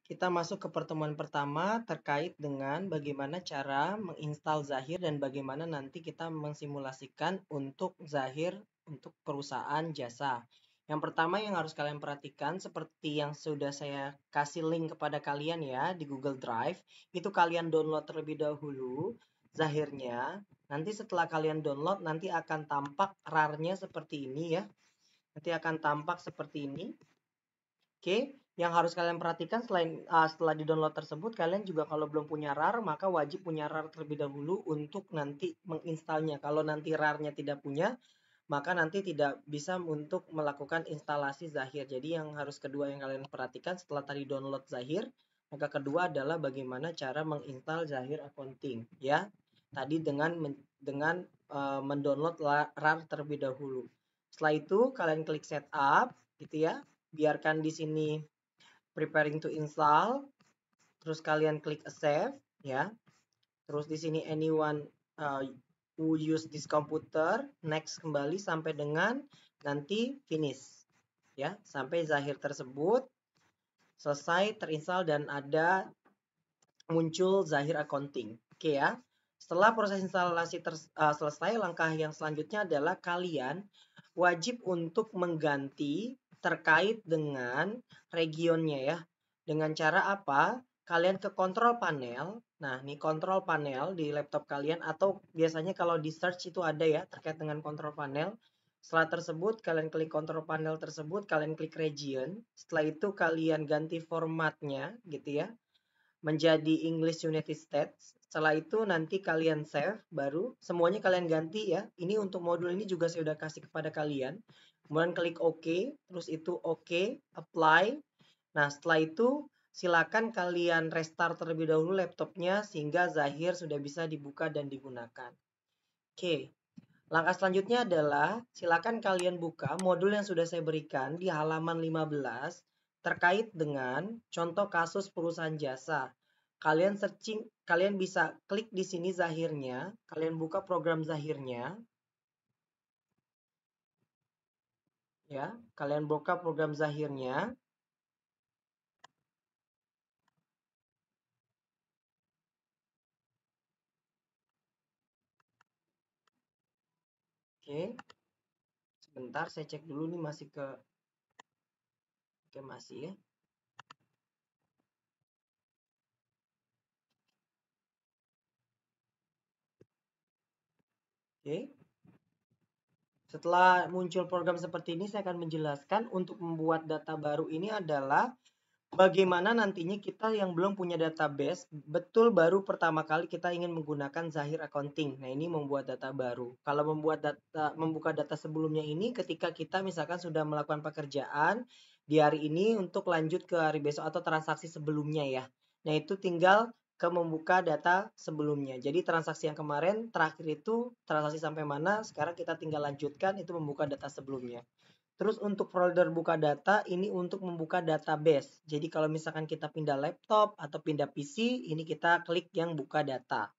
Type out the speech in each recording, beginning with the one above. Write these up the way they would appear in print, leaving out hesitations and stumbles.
Kita masuk ke pertemuan pertama terkait dengan bagaimana cara menginstal Zahir dan bagaimana nanti kita mensimulasikan untuk Zahir untuk perusahaan jasa. Yang pertama yang harus kalian perhatikan seperti yang sudah saya kasih link kepada kalian ya di Google Drive, itu kalian download terlebih dahulu Zahirnya. Nanti setelah kalian download nanti akan tampak RAR-nya seperti ini ya. Nanti akan tampak seperti ini. Oke, yang harus kalian perhatikan setelah di-download tersebut, kalian juga kalau belum punya RAR, maka wajib punya RAR terlebih dahulu untuk nanti menginstalnya. Kalau nanti RAR-nya tidak punya, maka nanti tidak bisa untuk melakukan instalasi Zahir. Jadi yang harus kedua yang kalian perhatikan setelah tadi download Zahir, maka kedua adalah bagaimana cara menginstal Zahir Accounting ya. Tadi dengan mendownload RAR terlebih dahulu. Setelah itu kalian klik setup gitu ya. Biarkan di sini preparing to install, terus kalian klik save ya. Terus di sini anyone who use this computer, next kembali sampai dengan nanti finish ya, sampai Zahir tersebut selesai terinstall dan ada muncul Zahir Accounting. Oke ya. Setelah proses instalasi selesai, langkah yang selanjutnya adalah kalian wajib untuk mengganti terkait dengan regionnya ya. Dengan cara apa? Kalian ke kontrol panel. Nah, ini kontrol panel di laptop kalian atau biasanya kalau di search itu ada ya terkait dengan kontrol panel. Setelah tersebut, kalian klik kontrol panel tersebut, kalian klik region. Setelah itu kalian ganti formatnya gitu ya menjadi English United States. Setelah itu nanti kalian save baru semuanya kalian ganti ya. Ini untuk modul ini juga saya udah kasih kepada kalian. Kemudian klik OK, terus itu OK, apply. Nah, setelah itu silakan kalian restart terlebih dahulu laptopnya sehingga Zahir sudah bisa dibuka dan digunakan. Oke. Langkah selanjutnya adalah silakan kalian buka modul yang sudah saya berikan di halaman 15 terkait dengan contoh kasus perusahaan jasa. Kalian searching, kalian bisa klik di sini Zahirnya, kalian buka program Zahirnya. Ya, kalian buka program Zahirnya. Oke. Sebentar saya cek dulu nih masih ke Oke, masih ya. Oke. Setelah muncul program seperti ini, saya akan menjelaskan untuk membuat data baru ini adalah bagaimana nantinya kita yang belum punya database, betul baru pertama kali kita ingin menggunakan Zahir Accounting. Nah, ini membuat data baru. Kalau membuka data sebelumnya ini ketika kita misalkan sudah melakukan pekerjaan di hari ini untuk lanjut ke hari besok atau transaksi sebelumnya ya. Nah, itu tinggal ke membuka data sebelumnya. Jadi transaksi yang kemarin terakhir itu transaksi sampai mana, sekarang kita tinggal lanjutkan itu membuka data sebelumnya. Terus untuk folder buka data ini untuk membuka database. Jadi kalau misalkan kita pindah laptop atau pindah PC, ini kita klik yang buka data.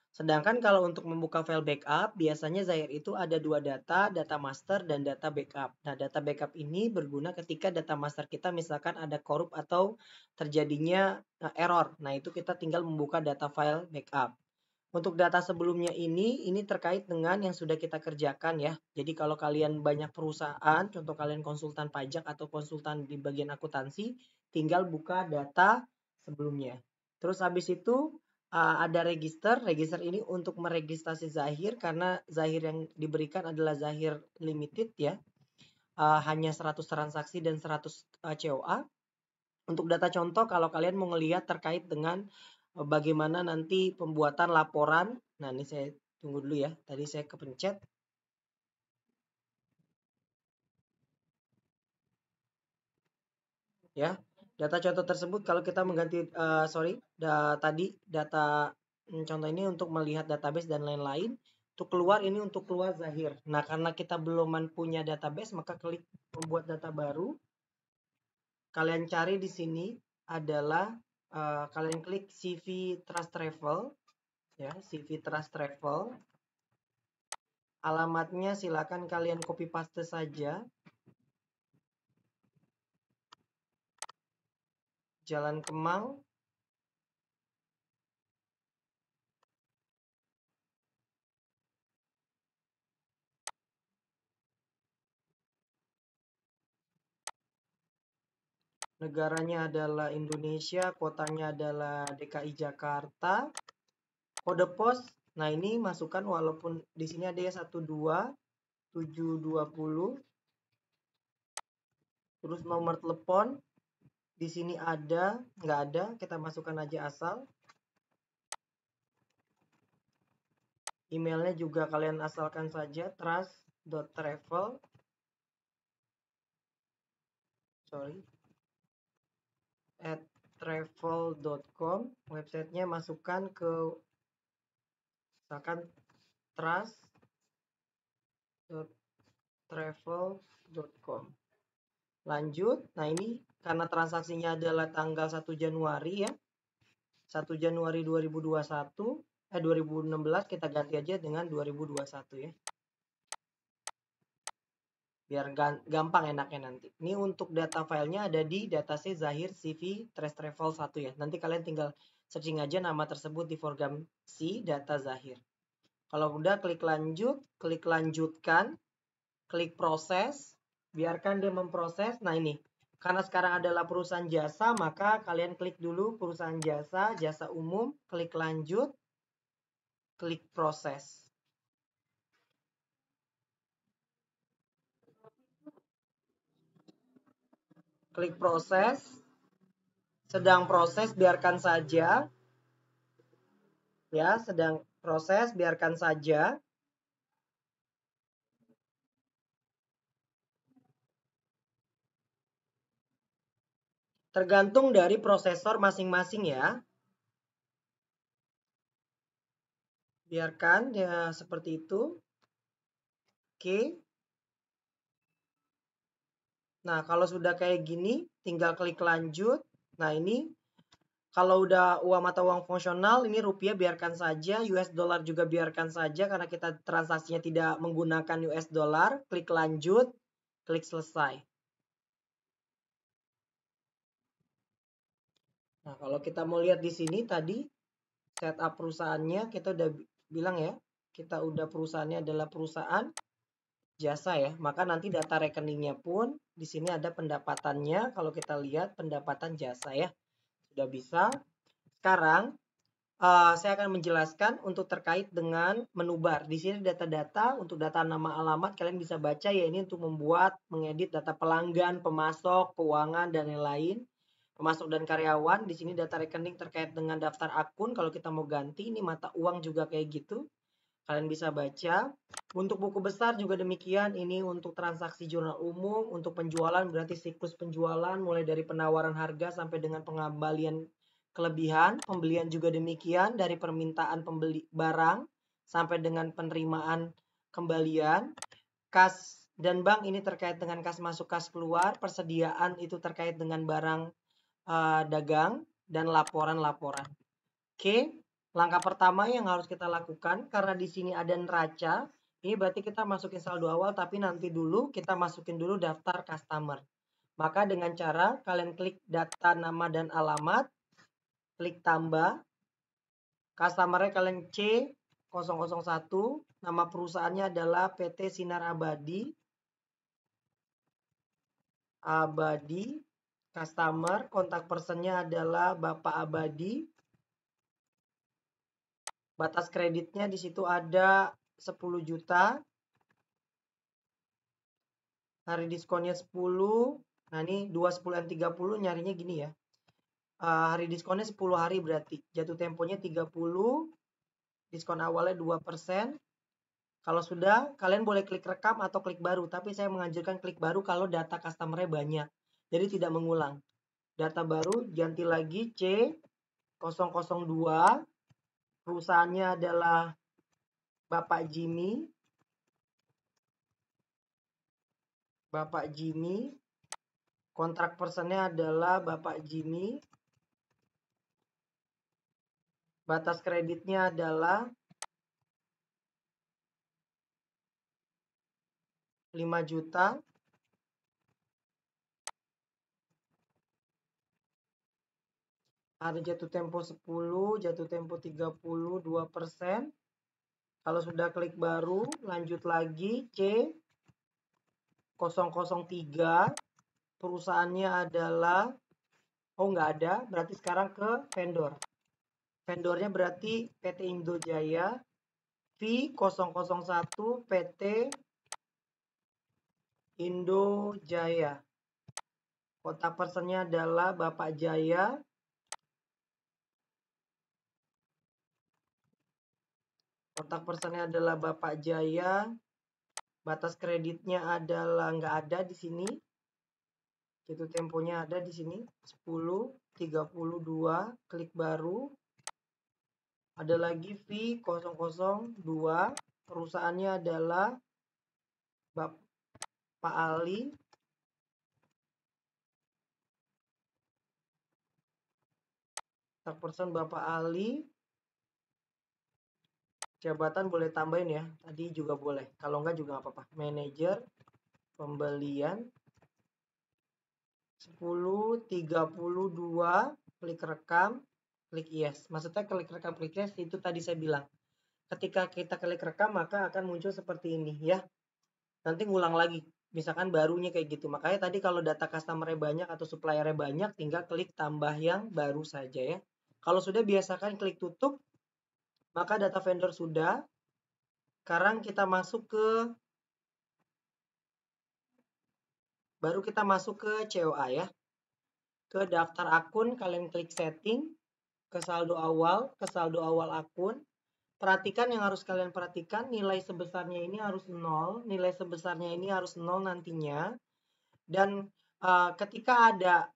Sedangkan kalau untuk membuka file backup, biasanya Zahir itu ada dua data master dan data backup. Nah, data backup ini berguna ketika data master kita misalkan ada korup atau terjadinya error. Nah, itu kita tinggal membuka data file backup. Untuk data sebelumnya ini terkait dengan yang sudah kita kerjakan ya. Jadi kalau kalian banyak perusahaan, contoh kalian konsultan pajak atau konsultan di bagian akuntansi, tinggal buka data sebelumnya. Terus habis itu ada register. Register ini untuk meregistrasi Zahir karena Zahir yang diberikan adalah Zahir limited ya. Hanya 100 transaksi dan 100 COA. Untuk data contoh kalau kalian mau ngelihat terkait dengan bagaimana nanti pembuatan laporan. Nah, ini saya tunggu dulu ya. Tadi saya kepencet. Ya, data contoh tersebut kalau kita mengganti tadi data contoh ini untuk melihat database dan lain-lain. Untuk keluar ini untuk keluar Zahir. Nah, karena kita belum punya database, maka klik membuat data baru. Kalian cari di sini adalah kalian klik CV Trust Travel ya, CV Trust Travel. Alamatnya silakan kalian copy paste saja. Jalan Kemang, negaranya adalah Indonesia, kotanya adalah DKI Jakarta, kode pos. Nah, ini masukkan walaupun di sini ada ya 12720. Terus nomor telepon di sini ada, nggak ada, kita masukkan aja asal. Emailnya juga kalian asalkan saja trust.travel. @travel.com. Websitenya masukkan ke misalkan trust.travel.com. Lanjut. Nah, ini karena transaksinya adalah tanggal 1 Januari ya. 1 Januari 2021, 2016 kita ganti aja dengan 2021 ya. Biar gampang enaknya nanti. Ini untuk data filenya ada di datasets Zahir CV Travel 1 ya. Nanti kalian tinggal searching aja nama tersebut di program C data Zahir. Kalau udah klik lanjut, klik lanjutkan, klik proses, biarkan dia memproses. Nah, ini karena sekarang adalah perusahaan jasa, maka kalian klik dulu perusahaan jasa, jasa umum, klik lanjut, klik proses. Klik proses, sedang proses, biarkan saja. Ya, sedang proses, biarkan saja. Tergantung dari prosesor masing-masing ya. Biarkan ya seperti itu. Oke. Nah, kalau sudah kayak gini, tinggal klik lanjut. Nah, ini kalau udah uang mata uang fungsional, ini rupiah biarkan saja, US dollar juga biarkan saja karena kita transaksinya tidak menggunakan US dollar. Klik lanjut, klik selesai. Nah, kalau kita mau lihat di sini tadi setup perusahaannya kita udah bilang ya, kita udah perusahaannya adalah perusahaan jasa ya. Maka nanti data rekeningnya pun di sini ada pendapatannya. Kalau kita lihat pendapatan jasa ya, sudah bisa. Sekarang saya akan menjelaskan untuk terkait dengan menu bar. Di sini data-data untuk data nama alamat kalian bisa baca ya, ini untuk membuat, mengedit data pelanggan, pemasok, keuangan dan lain-lain. Pemasok dan karyawan, di sini data rekening terkait dengan daftar akun. Kalau kita mau ganti, ini mata uang juga kayak gitu. Kalian bisa baca. Untuk buku besar juga demikian. Ini untuk transaksi jurnal umum. Untuk penjualan berarti siklus penjualan mulai dari penawaran harga sampai dengan pengembalian kelebihan. Pembelian juga demikian dari permintaan pembeli barang sampai dengan penerimaan kembalian. Kas dan bank ini terkait dengan kas masuk kas keluar. Persediaan itu terkait dengan barang dagang dan laporan-laporan. Oke, langkah pertama yang harus kita lakukan karena di sini ada neraca, ini berarti kita masukin saldo awal tapi nanti dulu kita masukin dulu daftar customer. Maka dengan cara kalian klik data nama dan alamat, klik tambah, customernya kalian C001, nama perusahaannya adalah PT Sinar Abadi, customer, kontak personnya adalah Bapak Abadi. Batas kreditnya di situ ada 10 juta. Hari diskonnya 10. Nah, ini 2, 10, dan 30 nyarinya gini ya. Hari diskonnya 10 hari berarti. Jatuh temponya 30. Diskon awalnya 2%. Kalau sudah, kalian boleh klik rekam atau klik baru. Tapi saya menganjurkan klik baru kalau data customer-nya banyak. Jadi tidak mengulang. Data baru ganti lagi C002. Perusahaannya adalah Bapak Jimmy. Bapak Jimmy. Kontrak personnya adalah Bapak Jimmy. Batas kreditnya adalah 5 juta. Ada jatuh tempo 10, jatuh tempo 32%. Kalau sudah klik baru, lanjut lagi C 003. Perusahaannya adalah, oh nggak ada, berarti sekarang ke vendor. Vendornya berarti PT Indojaya, V001 PT Indojaya. Kontak personnya adalah Bapak Jaya. Kontak personnya adalah Bapak Jaya. Batas kreditnya adalah nggak ada di sini. Jatuh temponya ada di sini 10.32. Klik baru. Ada lagi V002. Perusahaannya adalah Pak Ali. Kontak person Bapak Ali. Jabatan boleh tambahin ya. Tadi juga boleh. Kalau enggak juga nggak apa-apa. Manajer pembelian 10.32. Klik rekam. Klik yes. Maksudnya klik rekam, klik yes itu tadi saya bilang. Ketika kita klik rekam maka akan muncul seperti ini ya. Nanti ngulang lagi. Misalkan barunya kayak gitu. Makanya tadi kalau data customer-nya banyak atau supplier-nya banyak, tinggal klik tambah yang baru saja ya. Kalau sudah biasakan klik tutup. Maka data vendor sudah. Sekarang kita masuk ke baru kita masuk ke COA ya. Ke daftar akun, kalian klik setting, ke saldo awal akun. Perhatikan yang harus kalian perhatikan, nilai sebesarnya ini harus 0, nilai sebesarnya ini harus 0 nantinya. Dan ketika ada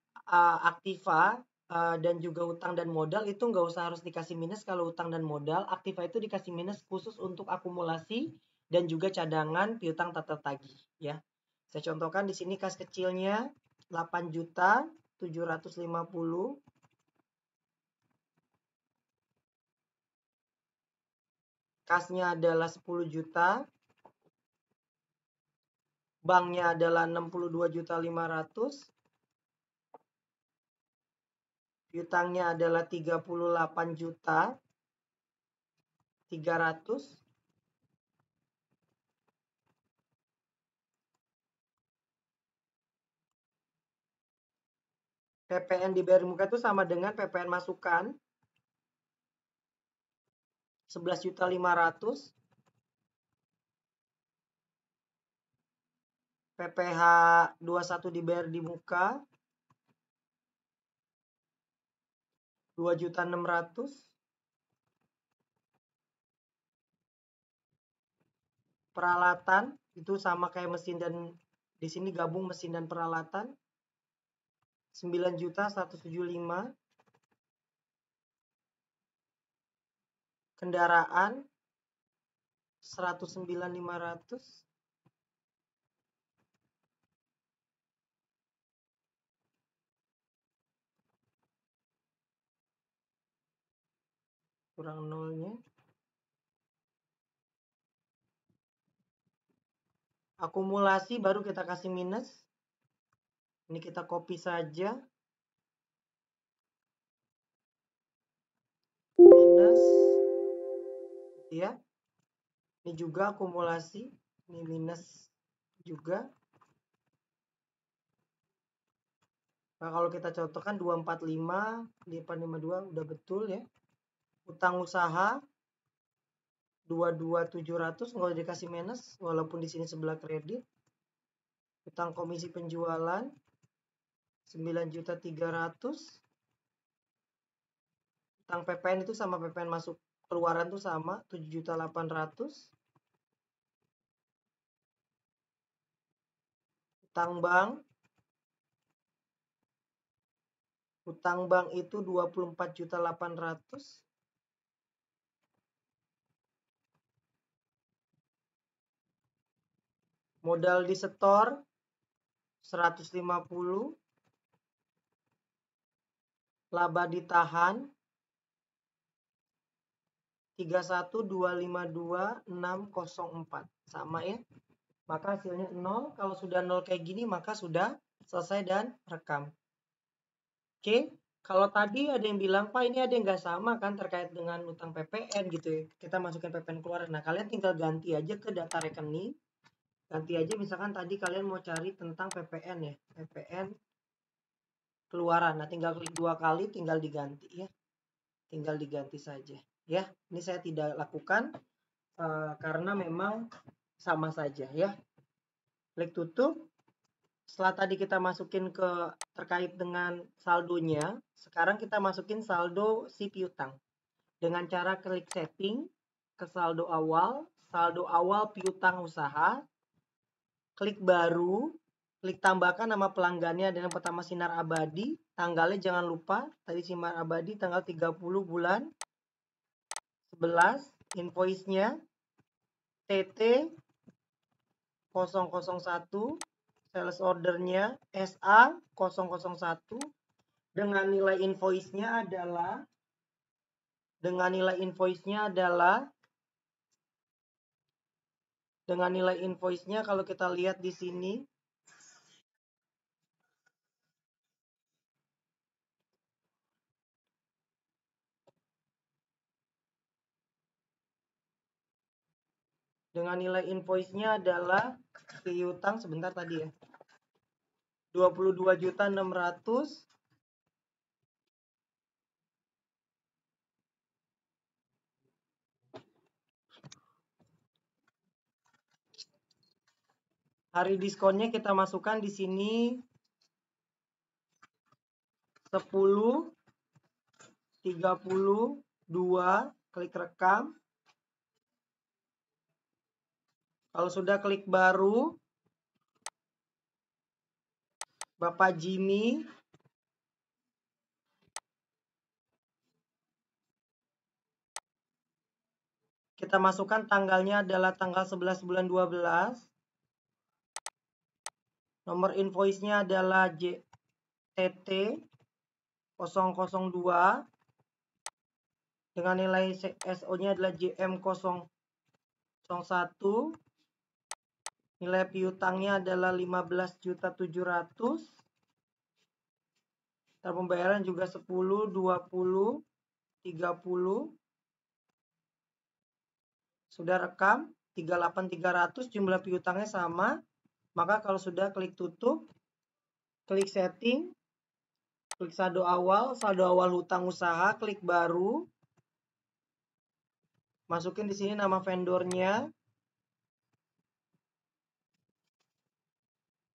aktiva dan juga utang dan modal itu nggak usah harus dikasih minus kalau utang dan modal. Aktiva itu dikasih minus khusus untuk akumulasi dan juga cadangan piutang tak tertagih ya. Saya contohkan di sini kas kecilnya 8.750. Kasnya adalah 10 juta. Banknya adalah 62.500. Piutangnya adalah 38.300. PPN dibayar muka itu sama dengan PPN masukan 11.500. PPh 21 dibayar di muka 2.600. Peralatan itu sama kayak mesin dan di sini gabung mesin dan peralatan 9.175. Kendaraan 109.500. Kurang nolnya. Akumulasi baru kita kasih minus. Ini kita copy saja. Minus. Ya. Ini juga akumulasi. Ini minus juga. Nah, kalau kita contohkan 245, 852 udah betul ya. Utang usaha 22.700 nggak usah dikasih minus walaupun di sini sebelah kredit. Utang komisi penjualan 9.300. Utang PPN itu sama PPN masuk keluaran tuh sama 7.800. Utang bank itu 24.800. Modal di setor 150. Laba ditahan 31.252.604. Sama ya. Maka hasilnya 0. Kalau sudah 0 kayak gini maka sudah selesai dan rekam. Oke. Kalau tadi ada yang bilang, Pak ini ada yang nggak sama kan terkait dengan utang PPN gitu ya. Kita masukin PPN keluar. Nah kalian tinggal ganti aja ke data rekening. Ganti aja misalkan tadi kalian mau cari tentang PPN ya. PPN keluaran. Nah tinggal klik 2 kali tinggal diganti ya. Tinggal diganti saja. Ya, ini saya tidak lakukan karena memang sama saja ya. Klik tutup. Setelah tadi kita masukin ke terkait dengan saldonya, sekarang kita masukin saldo si piutang. Dengan cara klik setting ke saldo awal piutang usaha, klik baru, klik tambahkan nama pelanggannya dan yang pertama Sinar Abadi, tanggalnya jangan lupa, tadi Sinar Abadi tanggal 30 bulan 11, invoice-nya TT 001, sales ordernya SA 001, dengan nilai invoice-nya kalau kita lihat di sini dengan nilai invoice-nya adalah piutang sebentar tadi ya. 22.600. Hari diskonnya kita masukkan di sini 10, 32, klik rekam. Kalau sudah klik baru, Bapak Jimmy, kita masukkan tanggalnya adalah tanggal 11 bulan 12. Nomor invoice-nya adalah JTT 002. Dengan nilai SO-nya adalah JM001. Nilai piutangnya adalah 15.700.000. Pembayaran juga 10, 20, 30. Sudah rekam 38.300, jumlah piutangnya sama. Maka kalau sudah klik tutup, klik setting, klik saldo awal hutang usaha, klik baru. Masukin di sini nama vendornya.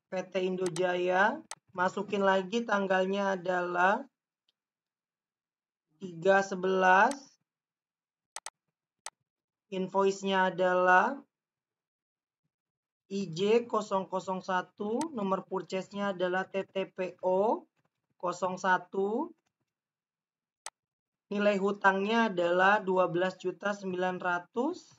PT Indojaya, masukin lagi tanggalnya adalah 3/11, invoice-nya adalah IJ001, nomor purchase-nya adalah TTPO 01, nilai hutangnya adalah 12.900.000.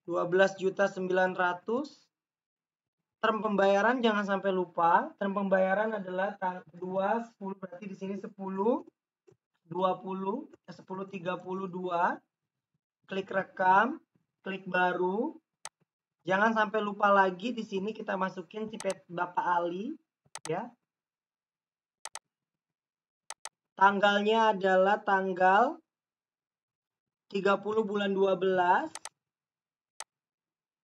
12.900.000. Term pembayaran jangan sampai lupa. Term pembayaran adalah 2/10, berarti di sini 10, 20, 10/32. Klik rekam, klik baru. Jangan sampai lupa lagi di sini kita masukin si Bapak Ali ya. Tanggalnya adalah tanggal 30 bulan 12.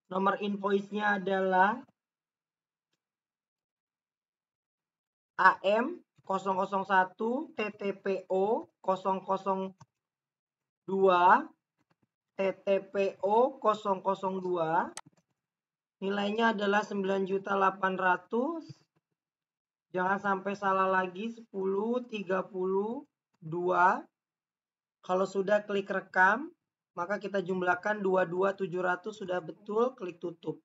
Nomor invoice-nya adalah AM 001, TTPO 002, TTPO 002. Nilainya adalah 9.800.000. Jangan sampai salah lagi, 10/32. Kalau sudah klik rekam, maka kita jumlahkan 22.700 sudah betul, klik tutup.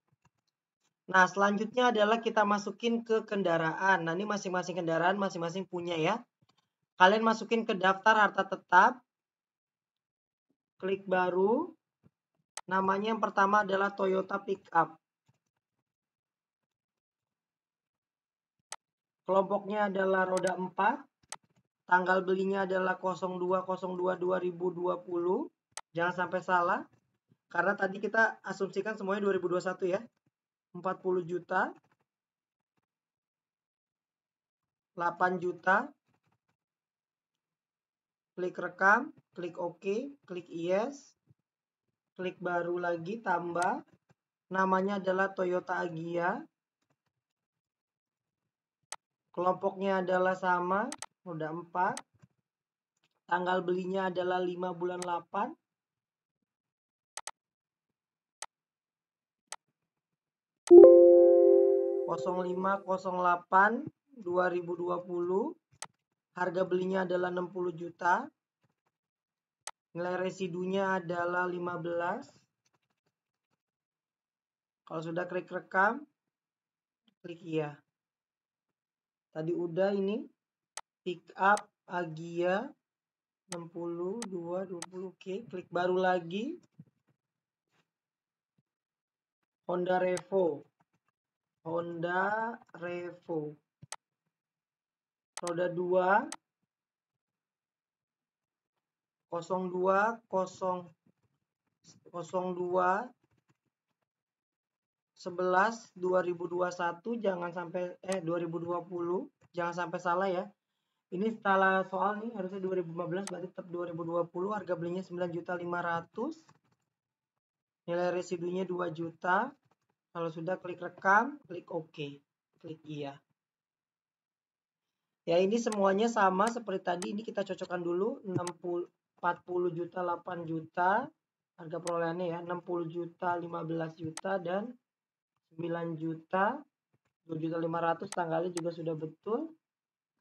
Nah, selanjutnya adalah kita masukin ke kendaraan. Nah, ini masing-masing kendaraan masing-masing punya ya. Kalian masukin ke daftar harta tetap. Klik baru. Namanya yang pertama adalah Toyota Pickup. Kelompoknya adalah roda 4. Tanggal belinya adalah 02/02/2020. Jangan sampai salah. Karena tadi kita asumsikan semuanya 2021 ya. 40 juta. 8 juta. Klik rekam, klik OK, klik yes. Klik baru lagi, tambah. Namanya adalah Toyota Agya. Kelompoknya adalah sama, roda 4. Tanggal belinya adalah 5 bulan 8. 0508/2020. Harga belinya adalah 60 juta. Nilai residunya adalah 15. Kalau sudah klik rekam, klik iya. Tadi udah ini pick up Agya 60 220. Oke, klik baru lagi. Honda Revo. Roda 2 02 02 11 2021, jangan sampai 2020, jangan sampai salah ya. Ini salah soal nih, harusnya 2015 berarti tetap 2020. Harga belinya 9.500.000. Nilai residunya 2 juta. Kalau sudah klik rekam, klik OK, klik iya. Ya, ini semuanya sama seperti tadi. Ini kita cocokkan dulu. 40 juta, 8 juta. Harga perolehannya ya, 60 juta, 15 juta, dan 9 juta, 2.500.000. Tanggalnya juga sudah betul.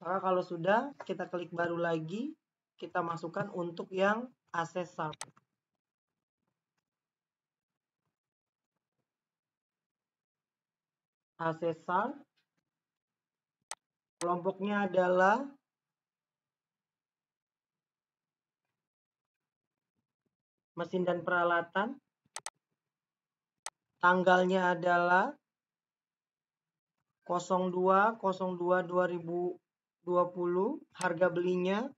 Maka kalau sudah, kita klik baru lagi. Kita masukkan untuk yang ACSAR. ACSAR. Kelompoknya adalah mesin dan peralatan. Tanggalnya adalah 02/02/2020. Harga belinya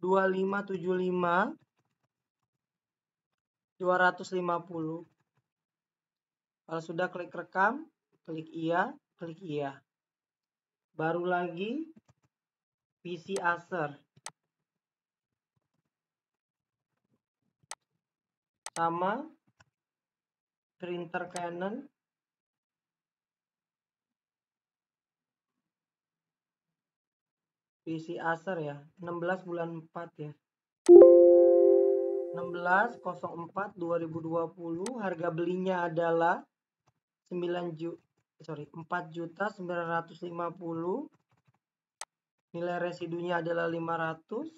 2575.250. Kalau sudah klik rekam, klik iya, klik iya. Baru lagi PC Acer. Sama printer Canon. PC Acer ya, 16 bulan 4 ya. 16/04/2020. Harga belinya adalah 4.950.000. Nilai residunya adalah 500.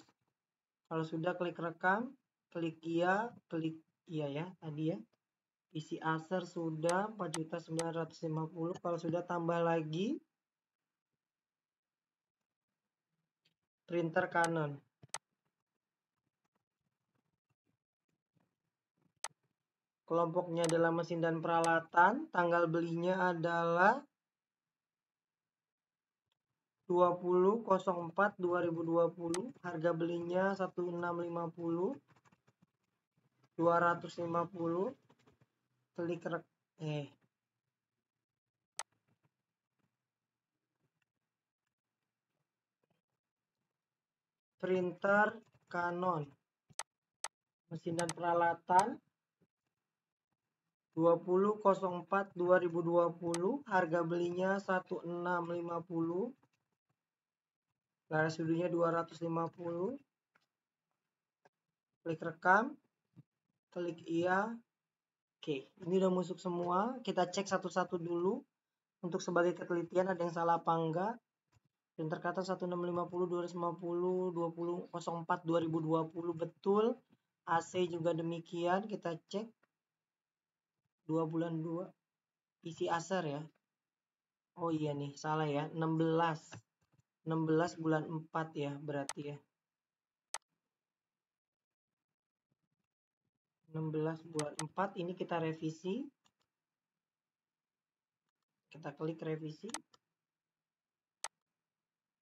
Kalau sudah klik rekam, klik iya ya tadi ya. PC Acer sudah 4.950.000. Kalau sudah tambah lagi printer Canon. Kelompoknya adalah mesin dan peralatan. Tanggal belinya adalah 20/04/2020. Harga belinya 1650, 250. Klik printer Canon. Mesin dan peralatan 20/04/2020. Harga belinya 1650. Garis residunya 250. Klik rekam, klik iya. Oke, ini udah masuk semua. Kita cek satu-satu dulu untuk sebagai ketelitian ada yang salah apa enggak. Printer kata 1650, 250, 20/04 2020 betul. AC juga demikian, kita cek 2 bulan 2. PC Acer ya. Oh iya nih, salah ya. 16 bulan 4 ya berarti ya. 16 bulan 4 ini kita revisi. Kita klik revisi.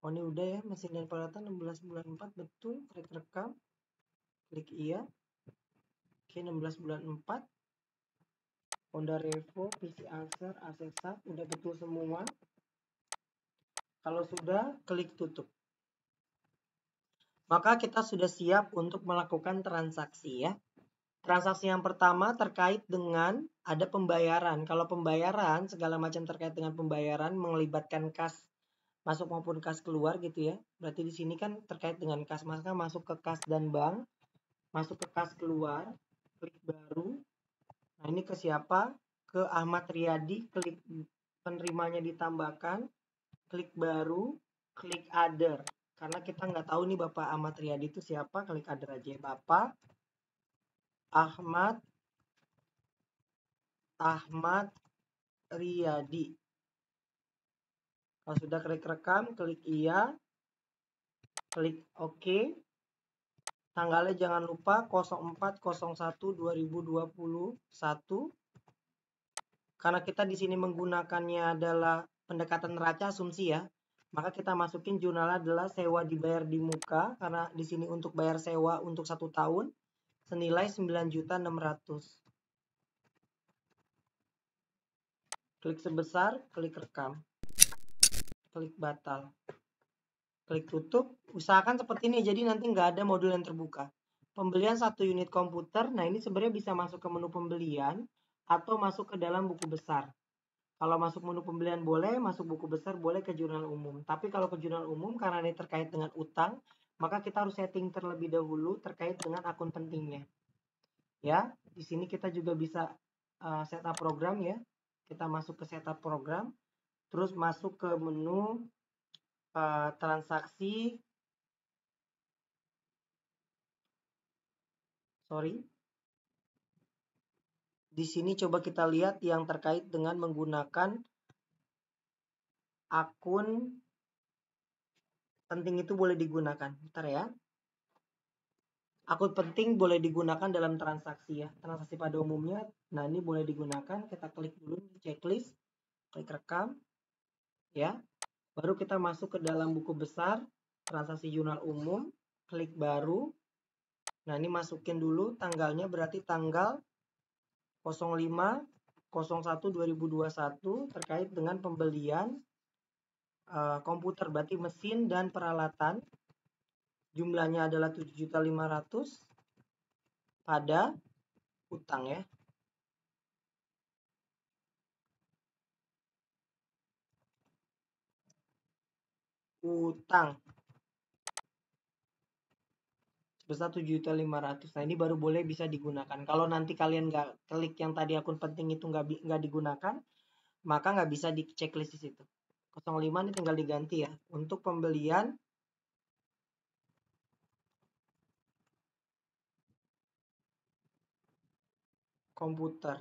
Oh ini udah ya, mesin dan peralatan 16 bulan 4 betul. Klik rekam, klik iya. Oke, 16 bulan 4. Honda Revo, PC Acer, ACSAT udah betul semua. Kalau sudah, klik tutup. Maka kita sudah siap untuk melakukan transaksi ya. Transaksi yang pertama terkait dengan ada pembayaran. Kalau pembayaran, segala macam terkait dengan pembayaran melibatkan kas masuk maupun kas keluar gitu ya. Berarti di sini kan terkait dengan kas, maka masuk ke kas dan bank, masuk ke kas keluar, klik baru. Nah, ini ke siapa? Ke Ahmad Riyadi, klik penerimanya ditambahkan, klik baru, klik other. Karena kita nggak tahu nih Bapak Ahmad Riyadi itu siapa, klik other aja. Bapak Ahmad Riyadi. Kalau sudah klik rekam, klik iya, klik OK. Tanggalnya jangan lupa 04.01.2021. Karena kita di sini menggunakannya adalah pendekatan neraca asumsi ya. Maka kita masukin jurnal adalah sewa dibayar di muka karena di sini untuk bayar sewa untuk 1 tahun senilai 9.600.000. Klik sebesar, klik rekam. Klik batal. Klik tutup, usahakan seperti ini jadi nanti nggak ada modul yang terbuka. Pembelian 1 unit komputer, nah ini sebenarnya bisa masuk ke menu pembelian atau masuk ke dalam buku besar. Kalau masuk menu pembelian boleh, masuk buku besar boleh ke jurnal umum. Tapi kalau ke jurnal umum karena ini terkait dengan utang, maka kita harus setting terlebih dahulu terkait dengan akun pentingnya. Ya, di sini kita juga bisa setup program ya. Kita masuk ke setup program, terus masuk ke menu transaksi. Di sini coba kita lihat yang terkait dengan menggunakan akun penting itu boleh digunakan. Bentar ya. Akun penting boleh digunakan dalam transaksi ya. Transaksi pada umumnya. Nah, ini boleh digunakan. Kita klik dulu di checklist. Klik rekam. Ya. Baru kita masuk ke dalam buku besar. Transaksi jurnal umum. Klik baru. Nah, ini masukin dulu tanggalnya berarti tanggal 05.01.2021 terkait dengan pembelian komputer, berarti mesin dan peralatan. Jumlahnya adalah 7.500.000 pada utang ya. Utang sebesar 7.500.000. Nah, ini baru boleh bisa digunakan. Kalau nanti kalian nggak klik yang tadi akun penting itu nggak digunakan, maka nggak bisa di checklist di situ. 05 ini tinggal diganti ya. Untuk pembelian komputer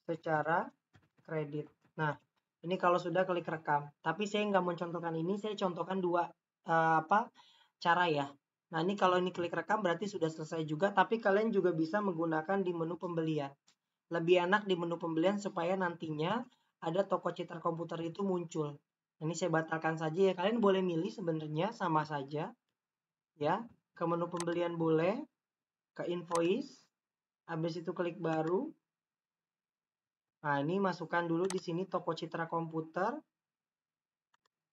secara kredit. Nah, ini kalau sudah klik rekam. Tapi saya nggak mencontohkan ini, saya contohkan dua cara ya. Nah, ini kalau ini klik rekam berarti sudah selesai juga, tapi kalian juga bisa menggunakan di menu pembelian. Lebih enak di menu pembelian supaya nantinya ada toko citra komputer itu muncul. Ini saya batalkan saja ya. Kalian boleh milih sebenarnya sama saja. Ya, ke menu pembelian boleh, ke invoice, habis itu klik baru. Nah, ini masukkan dulu di sini toko citra komputer.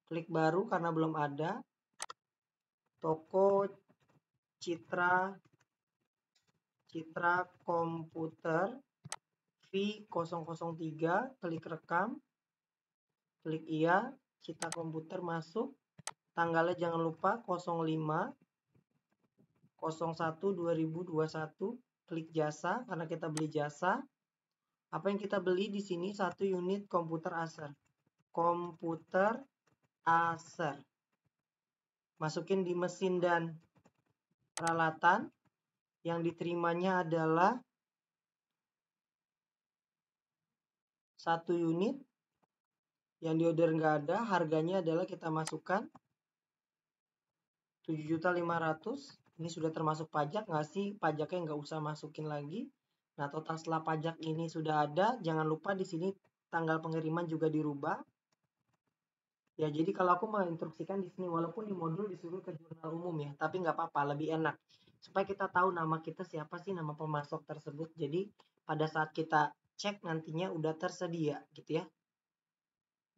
Klik baru karena belum ada. Toko citra komputer V003, klik rekam, klik iya, citra komputer masuk, tanggalnya jangan lupa 05.01.2021, klik jasa karena kita beli jasa. Apa yang kita beli di sini 1 unit komputer Acer. Komputer Acer. Masukin di mesin dan peralatan. Yang diterimanya adalah 1 unit. Yang di order nggak ada, harganya adalah kita masukkan 7.500.000. Ini sudah termasuk pajak nggak sih? Pajaknya nggak usah masukin lagi. Nah, total setelah pajak ini sudah ada. Jangan lupa di sini tanggal pengiriman juga dirubah. Ya, jadi kalau aku menginstruksikan di sini, walaupun di modul disuruh ke jurnal umum ya, tapi nggak apa-apa, lebih enak. Supaya kita tahu nama kita siapa sih, nama pemasok tersebut. Jadi pada saat kita cek nantinya udah tersedia gitu ya.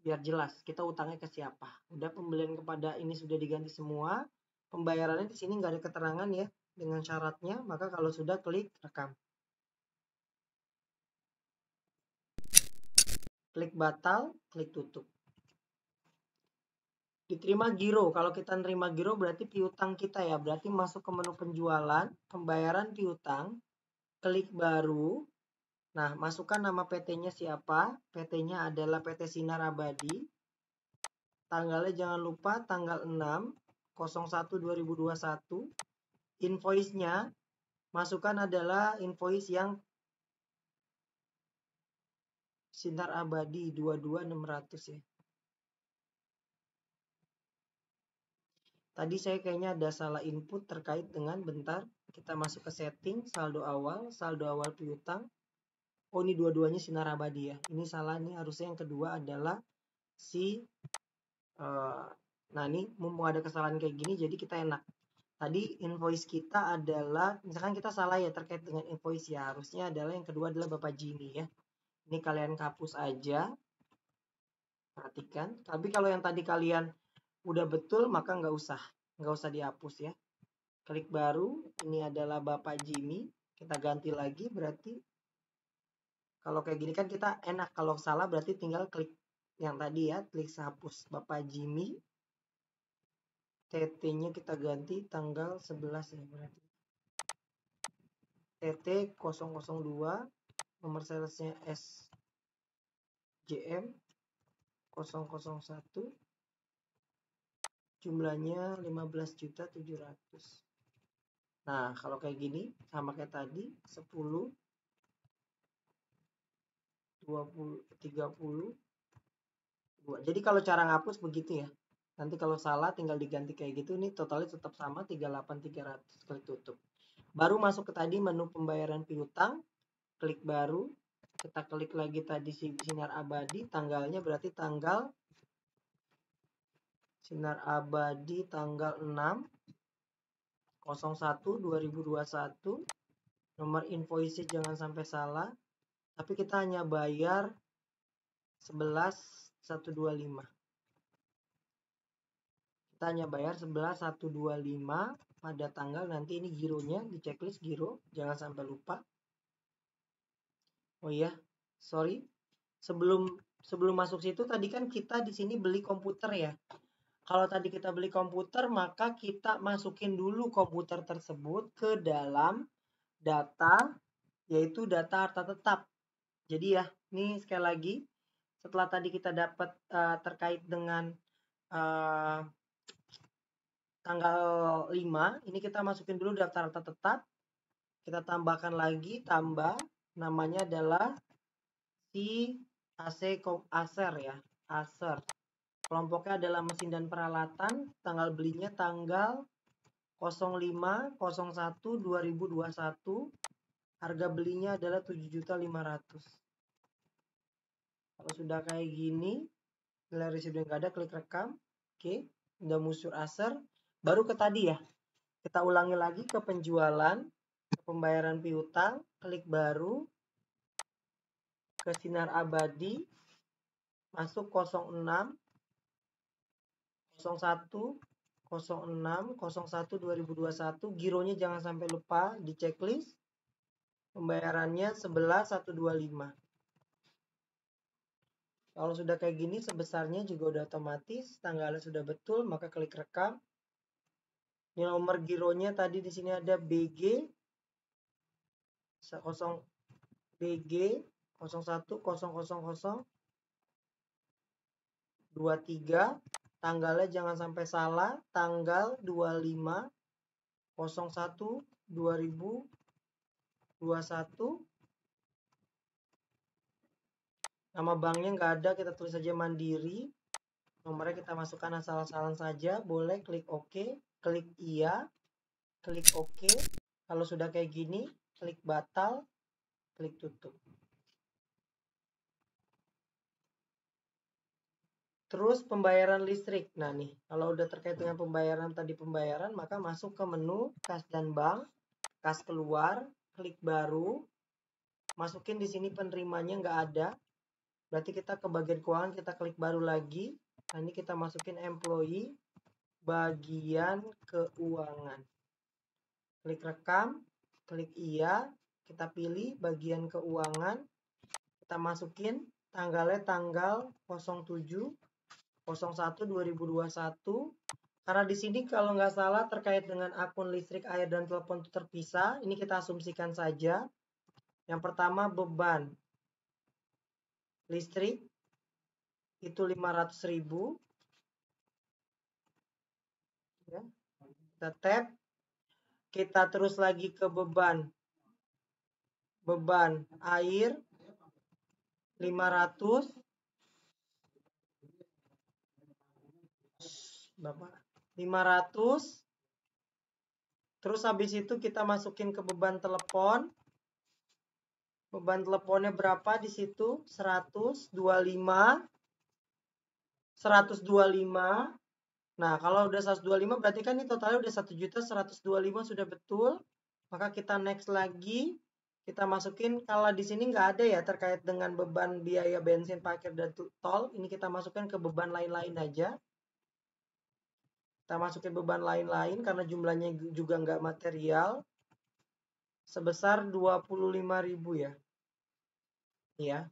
Biar jelas kita utangnya ke siapa. Udah, pembelian kepada ini sudah diganti semua. Pembayarannya di sini nggak ada keterangan ya dengan syaratnya, maka kalau sudah klik rekam. Klik batal, klik tutup. Diterima giro. Kalau kita nerima giro berarti piutang kita ya. Berarti masuk ke menu penjualan, pembayaran piutang, klik baru. Nah, masukkan nama PT-nya siapa. PT-nya adalah PT Sinar Abadi. Tanggalnya jangan lupa tanggal 6/01/2021. Invoice-nya masukkan adalah invoice yang Sinar Abadi 22.600 ya. Tadi saya kayaknya ada salah input terkait dengan, bentar, kita masuk ke setting, saldo awal piutang. Oh, ini dua-duanya Sinar Abadi ya. Ini salah nih, harusnya yang kedua adalah nah ini mumpung ada kesalahan kayak gini jadi kita enak. Tadi invoice kita adalah, misalkan kita salah ya terkait dengan invoice ya, harusnya adalah yang kedua adalah Bapak Jimmy ya. Ini kalian hapus aja, perhatikan. Tapi kalau yang tadi kalian udah betul maka nggak usah dihapus ya. Klik baru, ini adalah Bapak Jimmy, kita ganti lagi. Berarti kalau kayak gini kan kita enak, kalau salah berarti tinggal klik yang tadi ya, klik hapus Bapak Jimmy. TT-nya kita ganti tanggal 11 ya berarti. TT 002, nomor salesnya SJM 001, jumlahnya 15.700. Nah, kalau kayak gini sama kayak tadi, 10, 20, 30, 2. Jadi kalau cara ngapus begitu ya. Nanti kalau salah tinggal diganti kayak gitu, ini totalnya tetap sama 38.300. Klik tutup. Baru masuk ke tadi menu pembayaran piutang, klik baru, kita klik lagi tadi Sinar Abadi, tanggalnya berarti tanggal Sinar Abadi tanggal 6/01/2021. Nomor invoice jangan sampai salah, tapi kita hanya bayar 11.125. Kita hanya bayar 11.125 pada tanggal, nanti ini gironya di checklist giro, jangan sampai lupa. Oh iya, sorry. Sebelum masuk situ tadi kan kita di sini beli komputer ya. Kalau tadi kita beli komputer, maka kita masukin dulu komputer tersebut ke dalam data, yaitu data harta tetap. Jadi ya, ini sekali lagi, setelah tadi kita dapat terkait dengan tanggal 5, ini kita masukin dulu daftar harta tetap. Kita tambahkan lagi, namanya adalah si Acer ya, Acer. Kelompoknya adalah mesin dan peralatan, tanggal belinya tanggal 05/01/2021. Harga belinya adalah 7.500.000. Kalau sudah kayak gini, nilai residu yang ada, klik rekam. Oke, udah muncul Acer. Baru ke tadi ya. Kita ulangi lagi ke penjualan, ke pembayaran piutang, klik baru, ke Sinar Abadi, masuk 06/01/2021, gironya jangan sampai lupa di checklist. Pembayarannya 11.125. Kalau sudah kayak gini, sebesarnya juga udah otomatis, tanggalnya sudah betul, maka klik rekam. Ini nomor gironya tadi di sini ada BG 01/00/23, tanggalnya jangan sampai salah, tanggal 25/01/2021. Nama banknya nggak ada, kita tulis saja Mandiri. Nomornya kita masukkan asal-asalan saja, boleh klik OK, klik iya, klik OK. Kalau sudah kayak gini, klik batal, klik tutup. Terus pembayaran listrik. Nah nih, kalau udah terkait dengan pembayaran maka masuk ke menu kas dan bank, kas keluar, klik baru, masukin di sini penerimanya nggak ada, Berarti kita ke bagian keuangan, kita klik baru lagi. Nah, ini kita masukin employee bagian keuangan. Klik rekam, klik iya, kita pilih bagian keuangan. Kita masukin tanggalnya tanggal 07/01/2021. Karena di sini kalau nggak salah terkait dengan akun listrik, air, dan telepon itu terpisah. Ini kita asumsikan saja. Yang pertama beban listrik itu 500.000. Ya. Kita tap. Kita terus lagi ke beban air 500. Bapak 500. Terus habis itu kita masukin ke beban telepon. Beban teleponnya berapa di situ? 125. 125. Nah, kalau udah 125 berarti kan ini totalnya udah 1.125.000 sudah betul. Maka kita next lagi. Kita masukin, kalau di sini nggak ada ya terkait dengan beban biaya bensin, parkir, dan tol. Ini kita masukkan ke beban lain-lain aja. Kita masukin beban lain-lain karena jumlahnya juga nggak material. Sebesar 25.000 ya. Ya.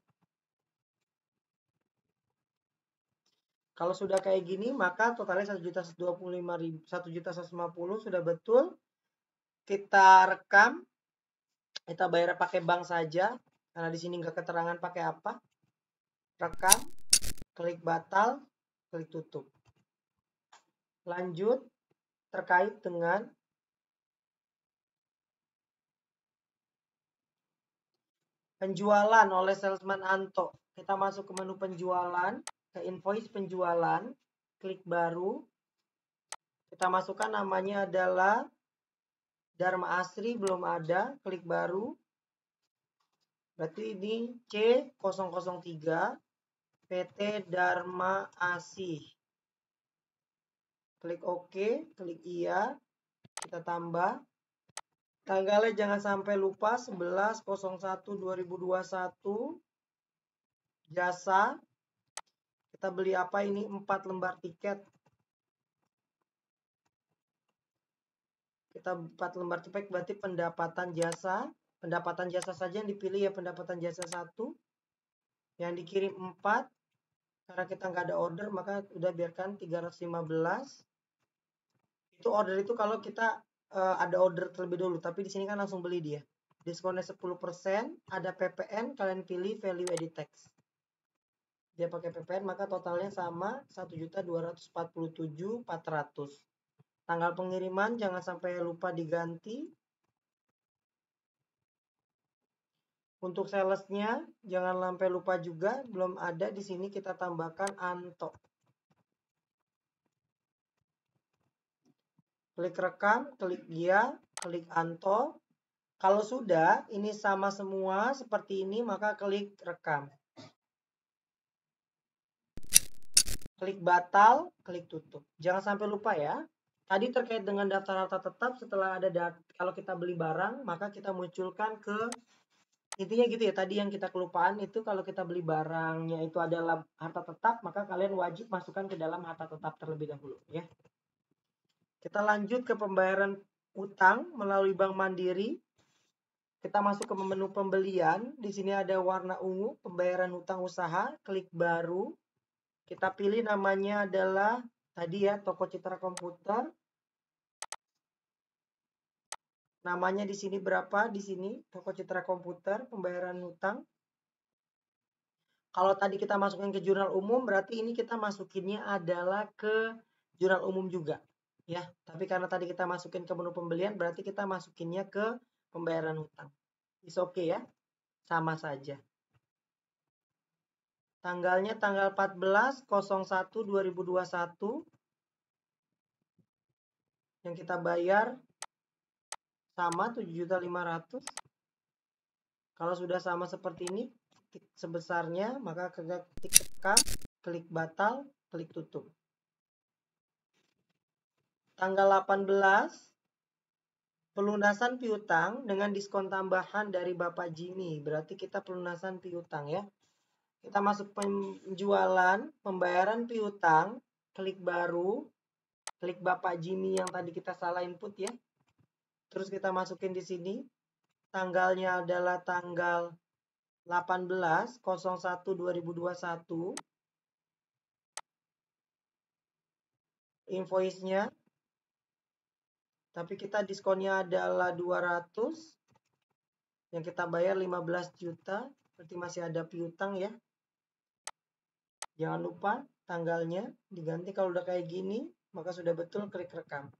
Kalau sudah kayak gini, maka totalnya 1.125.000, 1.150 sudah betul. Kita rekam, kita bayar pakai bank saja, karena di sini nggak keterangan pakai apa. Rekam, klik batal, klik tutup. Lanjut, terkait dengan penjualan oleh salesman Anto. Kita masuk ke menu penjualan, ke invoice penjualan, klik baru. Kita masukkan namanya adalah Dharma Asri, belum ada, klik baru. Berarti ini C003 PT Dharma Asih. Klik OK, klik iya, kita tambah. Tanggalnya jangan sampai lupa, 11/01/2021. Jasa. Kita beli apa ini? 4 lembar tiket. Kita 4 lembar tiket berarti pendapatan jasa. Pendapatan jasa saja yang dipilih ya, pendapatan jasa 1. Yang dikirim 4. Karena kita nggak ada order, maka udah biarkan 315. Itu order itu kalau kita ada order terlebih dulu. Tapi di sini kan langsung beli dia. Diskonnya 10%, ada PPN, kalian pilih value added tax. Dia pakai PPN, maka totalnya sama 1.247.400. Tanggal pengiriman jangan sampai lupa diganti. Untuk salesnya jangan sampai lupa juga, belum ada di sini kita tambahkan Anto. Klik rekam, klik iya, klik Anto. Kalau sudah ini sama semua seperti ini, maka klik rekam. Klik batal, klik tutup. Jangan sampai lupa ya. Tadi terkait dengan daftar harta tetap, setelah ada kalau kita beli barang, maka kita munculkan ke intinya gitu ya. Tadi yang kita kelupaan itu kalau kita beli barangnya itu adalah harta tetap, maka kalian wajib masukkan ke dalam harta tetap terlebih dahulu ya. Kita lanjut ke pembayaran utang melalui Bank Mandiri. Kita masuk ke menu pembelian. Di sini ada warna ungu, pembayaran utang usaha, klik baru. Kita pilih namanya adalah tadi ya, Toko Citra Komputer. Namanya di sini berapa? Di sini Toko Citra Komputer, pembayaran utang. Kalau tadi kita masukin ke jurnal umum, berarti ini kita masukinnya adalah ke jurnal umum juga. Ya, tapi karena tadi kita masukin ke menu pembelian, berarti kita masukinnya ke pembayaran utang. Is oke ya, sama saja. Tanggalnya tanggal 14/01/2021. Yang kita bayar sama 7.500.000. Kalau sudah sama seperti ini sebesarnya, maka ketik rekam, klik batal, klik tutup. Tanggal 18, pelunasan piutang dengan diskon tambahan dari Bapak Jimmy. Berarti kita pelunasan piutang ya. Kita masuk penjualan, pembayaran piutang, klik baru, klik Bapak Jimmy yang tadi kita salah input ya. Terus kita masukin di sini, tanggalnya adalah tanggal 18/01/2021. Invoice-nya, tapi kita diskonnya adalah 200. Yang kita bayar 15 juta, berarti masih ada piutang ya. Jangan lupa tanggalnya diganti. Kalau udah kayak gini, maka sudah betul, klik rekam.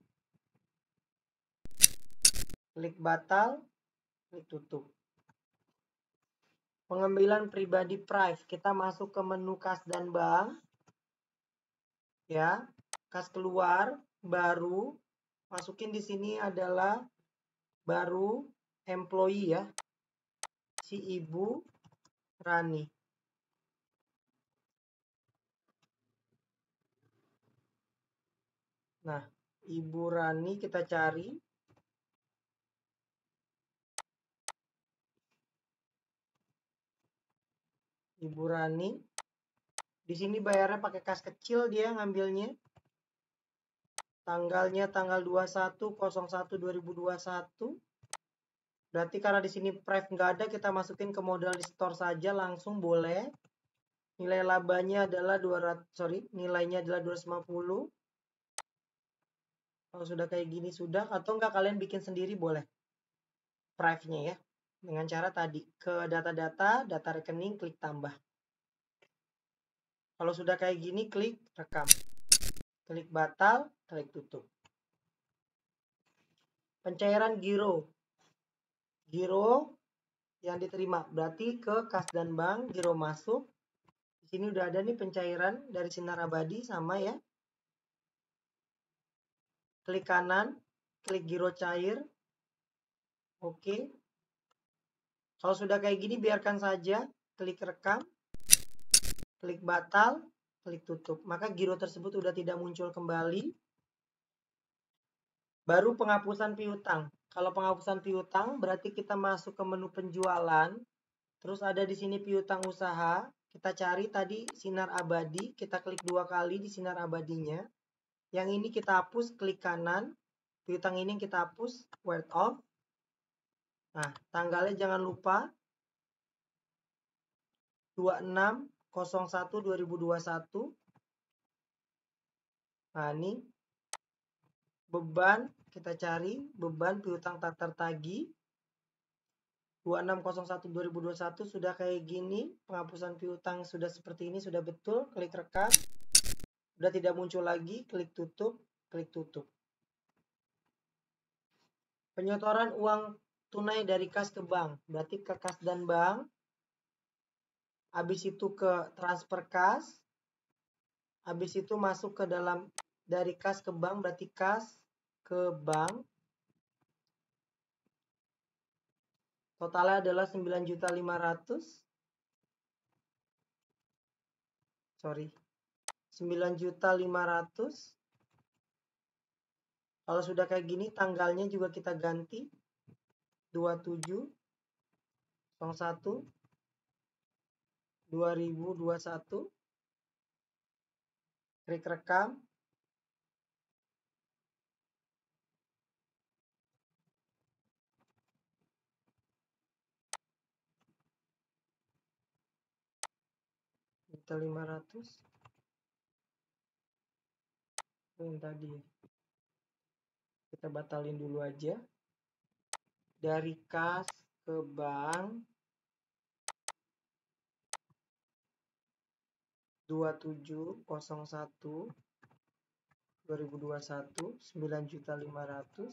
Klik batal, klik tutup. Pengambilan pribadi price, kita masuk ke menu kas dan bank. Ya, kas keluar, baru, masukin di sini adalah baru employee ya. Si Ibu Rani. Nah, Ibu Rani kita cari. Ibu Rani. Di sini bayarnya pakai kas kecil dia ngambilnya. Tanggalnya tanggal 21/01/2021. Berarti karena di sini price nggak ada, kita masukin ke modal di store saja langsung boleh. Nilai labanya adalah nilainya adalah 250. Kalau sudah kayak gini sudah, atau enggak kalian bikin sendiri boleh. Price-nya ya. Dengan cara tadi, ke data-data, data rekening, klik tambah. Kalau sudah kayak gini, klik rekam. Klik batal, klik tutup. Pencairan giro. Giro yang diterima, berarti ke kas dan bank, giro masuk. Di sini udah ada nih pencairan dari Sinar Abadi sama ya. Klik kanan, klik giro cair. Oke. Kalau sudah kayak gini biarkan saja, klik rekam, klik batal, klik tutup. Maka giro tersebut sudah tidak muncul kembali. Baru penghapusan piutang. Kalau penghapusan piutang berarti kita masuk ke menu penjualan. Terus ada di sini piutang usaha. Kita cari tadi Sinar Abadi, kita klik 2 kali di Sinar Abadinya. Yang ini kita hapus, klik kanan. Piutang ini kita hapus, word off. Nah, tanggalnya jangan lupa 26/01/2021. Nah, ini beban, kita cari beban piutang tak tertagih. 26/01/2021 sudah kayak gini. Penghapusan piutang sudah seperti ini, sudah betul. Klik rekam. Sudah tidak muncul lagi, klik tutup, klik tutup. Penyetoran uang tunai dari kas ke bank, berarti ke kas dan bank. Habis itu ke transfer kas. Habis itu masuk ke dalam dari kas ke bank, berarti kas ke bank. Totalnya adalah 9.500.000. Sorry. 9.500.000. Kalau sudah kayak gini, tanggalnya juga kita ganti 27/01/2021. Klik rekam. Kita 500. Yang tadi ya. Kita batalin dulu aja. Dari kas ke bank 27/01/2021, 9.500.000.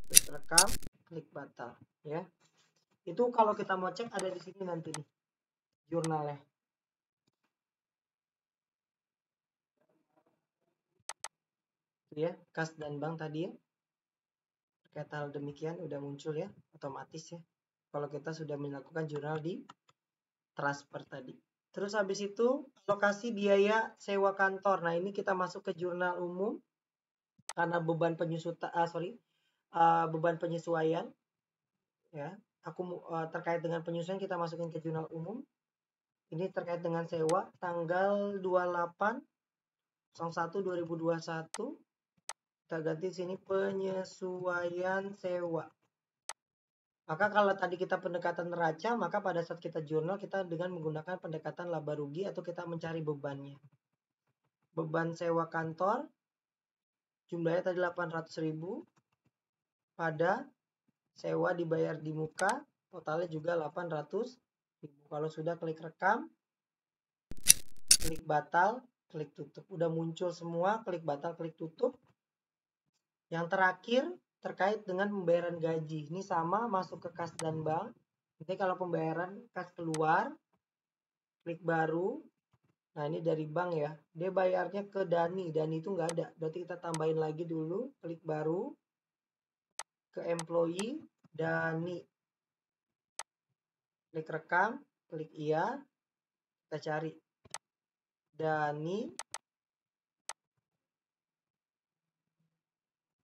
Klik rekam, klik batal ya. Itu kalau kita mau cek ada di sini nanti nih jurnalnya. Ya, kas dan bank tadi ya. Terkait hal demikian udah muncul ya, otomatis ya. Kalau kita sudah melakukan jurnal di transfer tadi. Terus habis itu alokasi biaya sewa kantor. Nah, ini kita masuk ke jurnal umum karena beban beban penyesuaian ya. Terkait dengan penyesuaian kita masukin ke jurnal umum. Ini terkait dengan sewa tanggal 28/01/2021. Kita ganti sini penyesuaian sewa. Maka kalau tadi kita pendekatan neraca, maka pada saat kita jurnal kita dengan menggunakan pendekatan laba rugi atau kita mencari bebannya. Beban sewa kantor jumlahnya tadi 800.000, pada sewa dibayar di muka totalnya juga 800.000. Kalau sudah klik rekam, klik batal, klik tutup. Udah muncul semua, klik batal, klik tutup. Yang terakhir terkait dengan pembayaran gaji. Ini sama, masuk ke kas dan bank. Nanti kalau pembayaran kas keluar, klik baru. Nah, ini dari bank ya. Dia bayarnya ke Dani. Dani itu nggak ada. Berarti kita tambahin lagi dulu. Klik baru. Ke employee. Dani. Klik rekam. Klik iya. Kita cari. Dani.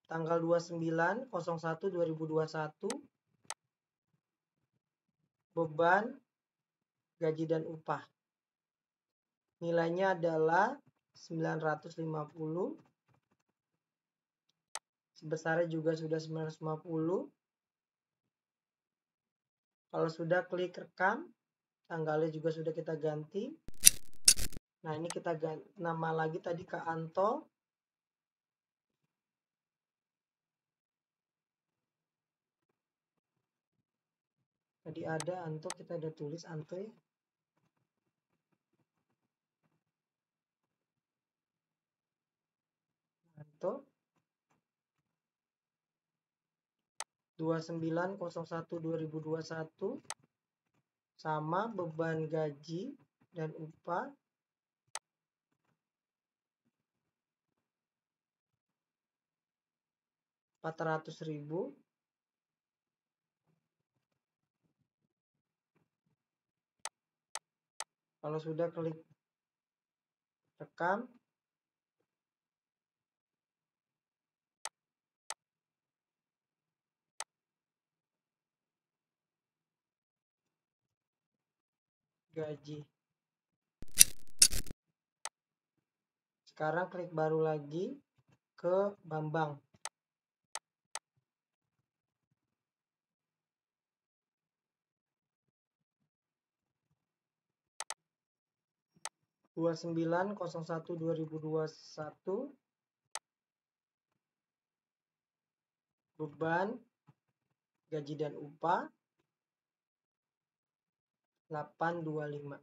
Tanggal 29/01/2021. Beban gaji dan upah. Nilainya adalah 950. Sebesarnya juga sudah 950. Kalau sudah klik rekam, tanggalnya juga sudah kita ganti. Nah, ini kita ganti nama lagi tadi ke Anto. Tadi ada Anto, kita udah tulis Anto ya. Anto 29/01/2021 sama beban gaji dan upah Rp400.000. Kalau sudah klik rekam, gaji. Sekarang klik baru lagi ke Bambang. Dua 29/01/2021 beban gaji dan upah 825.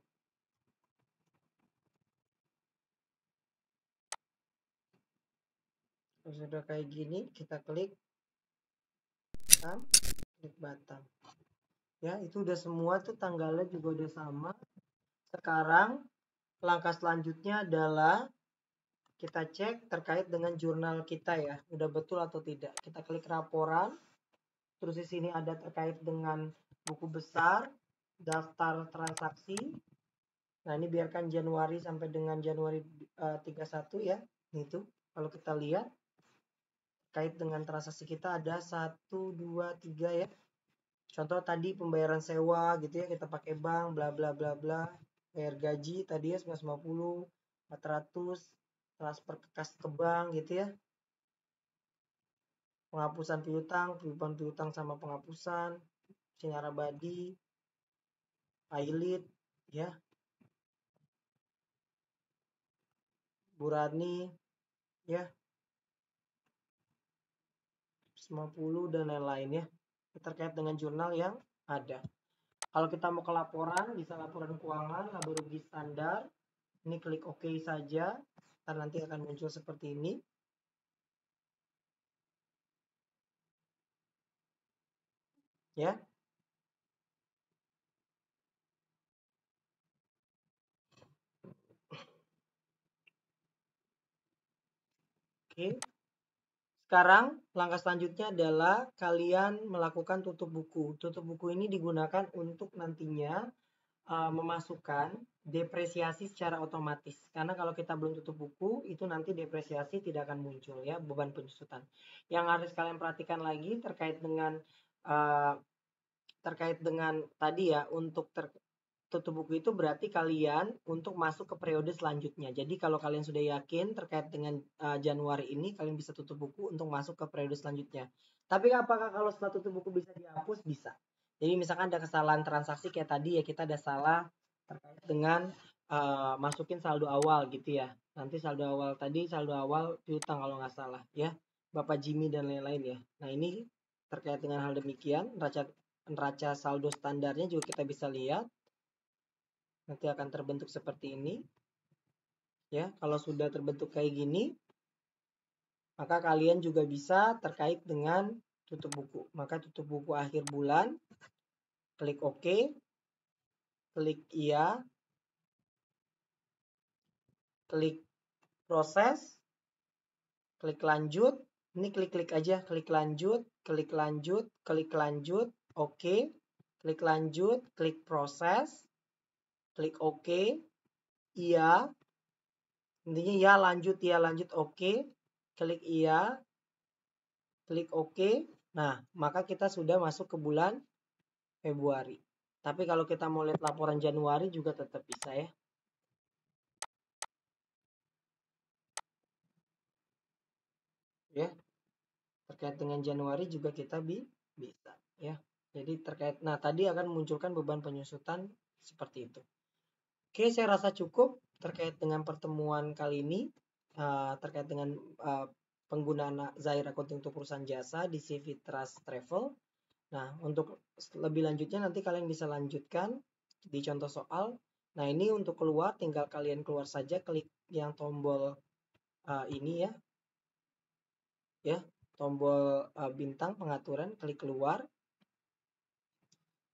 Kalau sudah kayak gini, kita klik batam. Ya, itu udah semua tuh, tanggalnya juga udah sama. Sekarang langkah selanjutnya adalah kita cek terkait dengan jurnal kita ya, udah betul atau tidak. Kita klik laporan, terus di sini ada terkait dengan buku besar, daftar transaksi. Nah, ini biarkan Januari sampai dengan Januari 31 ya. Itu kalau kita lihat terkait dengan transaksi kita ada 1, 2, 3 ya. Contoh tadi pembayaran sewa gitu ya, kita pakai bank bla bla bla bla. Bayar gaji tadi ya 950, 400, transfer ke kas ke bank gitu ya. Penghapusan piutang, perubahan piutang sama penghapusan, sinar abadi, pilot ya. Burani ya. 50 dan lain-lain ya. Terkait dengan jurnal yang ada. Kalau kita mau ke laporan, bisa laporan keuangan, laba rugi standar. Ini klik OK saja, dan nanti akan muncul seperti ini. Ya. Oke. Sekarang langkah selanjutnya adalah kalian melakukan tutup buku. Tutup buku ini digunakan untuk nantinya memasukkan depresiasi secara otomatis. Karena kalau kita belum tutup buku, itu nanti depresiasi tidak akan muncul ya, beban penyusutan. Yang harus kalian perhatikan lagi terkait dengan tadi ya, untuk tutup buku itu berarti kalian untuk masuk ke periode selanjutnya. Jadi kalau kalian sudah yakin terkait dengan Januari ini, kalian bisa tutup buku untuk masuk ke periode selanjutnya. Tapi apakah kalau setelah tutup buku bisa dihapus? Bisa. Jadi misalkan ada kesalahan transaksi kayak tadi ya, kita ada salah terkait dengan masukin saldo awal gitu ya. Nanti saldo awal tadi, saldo awal piutang kalau nggak salah ya. Bapak Jimmy dan lain-lain ya. Nah ini terkait dengan hal demikian, neraca saldo standarnya juga kita bisa lihat. Nanti akan terbentuk seperti ini. Ya, kalau sudah terbentuk kayak gini, maka kalian juga bisa terkait dengan tutup buku. Maka tutup buku akhir bulan, klik OK, klik iya, klik proses, klik lanjut. Ini klik-klik aja, klik lanjut, klik lanjut, klik lanjut, OK, klik lanjut, klik proses, klik OK, iya, intinya ya lanjut OK, klik iya, klik OK. Nah, maka kita sudah masuk ke bulan Februari. Tapi kalau kita mau lihat laporan Januari juga tetap bisa ya. Ya, terkait dengan Januari juga kita bisa ya. Jadi terkait, nah tadi akan munculkan beban penyusutan seperti itu. Oke, saya rasa cukup terkait dengan pertemuan kali ini terkait dengan penggunaan Zahir Accounting untuk perusahaan jasa di CV Trust Travel. Nah, untuk lebih lanjutnya nanti kalian bisa lanjutkan di contoh soal. Nah, ini untuk keluar tinggal kalian keluar saja, klik yang tombol ini ya. Ya, tombol bintang pengaturan, klik keluar.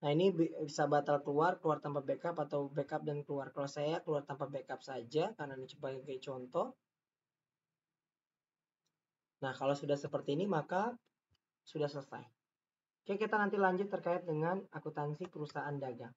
Nah, ini bisa batal keluar tanpa backup atau backup dan keluar. Kalau saya keluar tanpa backup saja karena ini sebagai contoh. Nah, kalau sudah seperti ini maka sudah selesai. Oke, kita nanti lanjut terkait dengan akuntansi perusahaan dagang.